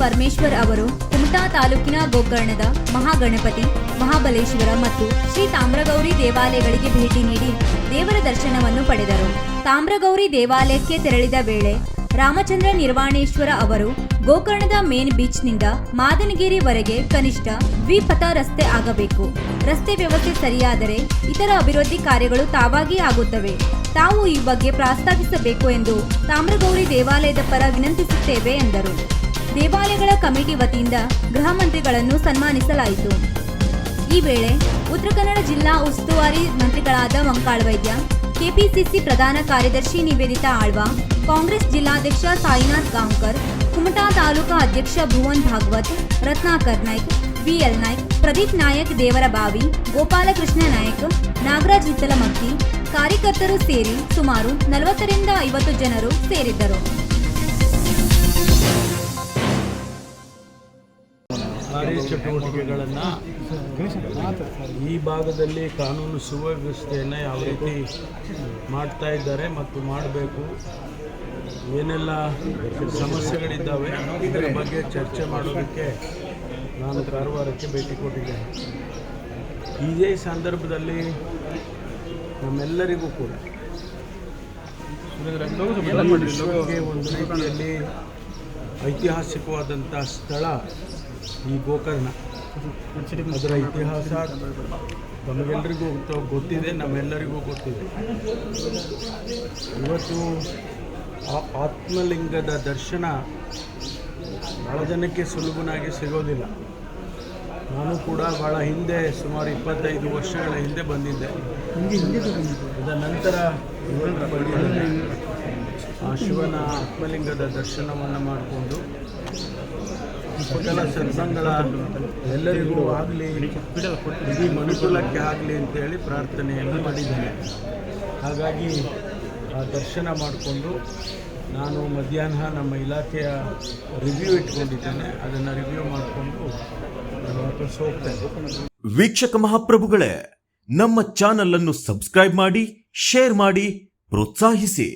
ಪರಮೇಶ್ವರ್ ಅವರು ಕುಮಟಾ ತಾಲೂಕಿನ ಗೋಕರ್ಣದ ಮಹಾಗಣಪತಿ, ಮಹಾಬಲೇಶ್ವರ ಮತ್ತು ಶ್ರೀ ತಾಮ್ರಗೌರಿ ದೇವಾಲಯಗಳಿಗೆ ಭೇಟಿ ನೀಡಿ ದೇವರ ದರ್ಶನವನ್ನು ಪಡೆದರು. ತಾಮ್ರಗೌರಿ ದೇವಾಲಯಕ್ಕೆ ತೆರಳಿದ ವೇಳೆ ರಾಮಚಂದ್ರ ನಿರ್ವಾಣೇಶ್ವರ ಅವರು ಗೋಕರ್ಣದ ಮೇನ್ ಬೀಚ್ನಿಂದ ಮಾದನಗಿರಿವರೆಗೆ ಕನಿಷ್ಠ ದ್ವಿಪಥ ರಸ್ತೆ ಆಗಬೇಕು. ರಸ್ತೆ ವ್ಯವಸ್ಥೆ ಸರಿಯಾದರೆ ಇತರ ಅಭಿವೃದ್ಧಿ ಕಾರ್ಯಗಳು ತಾವಾಗಿ ಆಗುತ್ತವೆ. ತಾವು ಈ ಬಗ್ಗೆ ಪ್ರಸ್ತಾಪಿಸಬೇಕು ಎಂದು ತಾಮ್ರಗೌರಿ ದೇವಾಲಯದ ಪರ ವಿನಂತಿಸುತ್ತೇವೆ ಎಂದರು. ದೇವಾಲಯಗಳ ಕಮಿಟಿ ವತಿಯಿಂದ ಗೃಹ ಮಂತ್ರಿಗಳನ್ನು ಸನ್ಮಾನಿಸಲಾಯಿತು. ಈ ವೇಳೆ ಉತ್ತರ ಕನ್ನಡ ಜಿಲ್ಲಾ ಉಸ್ತುವಾರಿ ಮಂತ್ರಿಗಳಾದ ಮಂಕಾಳ ವೈದ್ಯ, ಕೆಪಿಸಿಸಿ ಪ್ರಧಾನ ಕಾರ್ಯದರ್ಶಿ ನಿವೇದಿತಾ ಆಳ್ವ, ಕಾಂಗ್ರೆಸ್ ಜಿಲ್ಲಾಧ್ಯಕ್ಷ ಸಾಯಿನಾಥ್ ಗಾಂವ್ಕರ್, ಕುಮಟಾ ತಾಲೂಕಾ ಅಧ್ಯಕ್ಷ ಭುವನ್ ಭಾಗವತ್, ರತ್ನಾಕರ್ ನಾಯ್ಕ್, ಬಿಎಲ್ ನಾಯ್ಕ್, ಪ್ರದೀಪ್ ನಾಯಕ್ ದೇವರಬಾವಿ, ಗೋಪಾಲಕೃಷ್ಣ ನಾಯಕ್, ನಾಗರಾಜ್ ಹಿತ್ತಲಮಕ್ಕಿ ಕಾರ್ಯಕರ್ತರು ಸೇರಿ ಸುಮಾರು 40 ರಿಂದ 50 ಜನರು ಸೇರಿದ್ದರು. ಚಟುವಟಿಕೆಗಳನ್ನು ಈ ಭಾಗದಲ್ಲಿ ಕಾನೂನು ಸುವ್ಯವಸ್ಥೆಯನ್ನು ಯಾವ ರೀತಿ ಮಾಡ್ತಾ ಇದ್ದಾರೆ ಮತ್ತು ಮಾಡಬೇಕು, ಏನೆಲ್ಲ ಸಮಸ್ಯೆಗಳಿದ್ದಾವೆ ಇದರ ಬಗ್ಗೆ ಚರ್ಚೆ ಮಾಡೋದಕ್ಕೆ ನಾನು ಕಾರವಾರಕ್ಕೆ ಭೇಟಿ ಕೊಟ್ಟಿದ್ದೇನೆ. ಇದೇ ಸಂದರ್ಭದಲ್ಲಿ ನಮ್ಮೆಲ್ಲರಿಗೂ ಕೂಡ ವಿಶ್ವಕ್ಕೆ ಒಂದು ರೀತಿಯಲ್ಲಿ ಐತಿಹಾಸಿಕವಾದಂಥ ಸ್ಥಳ ಈ ಗೋಕರ್ಣ. ಅದರ ಇತಿಹಾಸ ನಮಗೆಲ್ಲರಿಗೂ ಗೊತ್ತಿದೆ, ನಮ್ಮೆಲ್ಲರಿಗೂ ಗೊತ್ತಿದೆ. ಇವತ್ತು ಆತ್ಮಲಿಂಗದ ದರ್ಶನ ಭಾಳ ಜನಕ್ಕೆ ಸುಲಭನಾಗಿ ಸಿಗೋದಿಲ್ಲ. ನಾನು ಕೂಡ ಭಾಳ ಹಿಂದೆ, ಸುಮಾರು 25 ವರ್ಷಗಳ ಹಿಂದೆ ಬಂದಿದ್ದೆ. ಅದರ ನಂತರ ಬಂದಿದ್ದೇನೆ. ಆ ಶಿವನ ಆತ್ಮಲಿಂಗದ ದರ್ಶನವನ್ನು ಮಾಡಿಕೊಂಡು ಸಕಲ ಸತ್ಸಂಗಳ ಎಲ್ಲರಿಗೂ ಆಗಲಿ, ಇಡೀ ಮನುಕುಲಕ್ಕೆ ಆಗಲಿ ಅಂತೇಳಿ ಪ್ರಾರ್ಥನೆಯನ್ನು ಮಾಡಿದ್ದೇನೆ. ಹಾಗಾಗಿ ಆ ದರ್ಶನ ಮಾಡಿಕೊಂಡು ನಾನು ಮಧ್ಯಾಹ್ನ ನಮ್ಮ ಇಲಾಖೆಯ ರಿವ್ಯೂ ಇಟ್ಕೊಂಡಿದ್ದೇನೆ. ಅದನ್ನು ರಿವ್ಯೂ ಮಾಡಿಕೊಂಡು ನಾನು ವಾಪಸ್ ಹೋಗ್ತೇನೆ. ವೀಕ್ಷಕ ಮಹಾಪ್ರಭುಗಳೇ, ನಮ್ಮ ಚಾನಲ್ ಅನ್ನು ಸಬ್ಸ್ಕ್ರೈಬ್ ಮಾಡಿ, ಶೇರ್ ಮಾಡಿ, ಪ್ರೋತ್ಸಾಹಿಸಿ.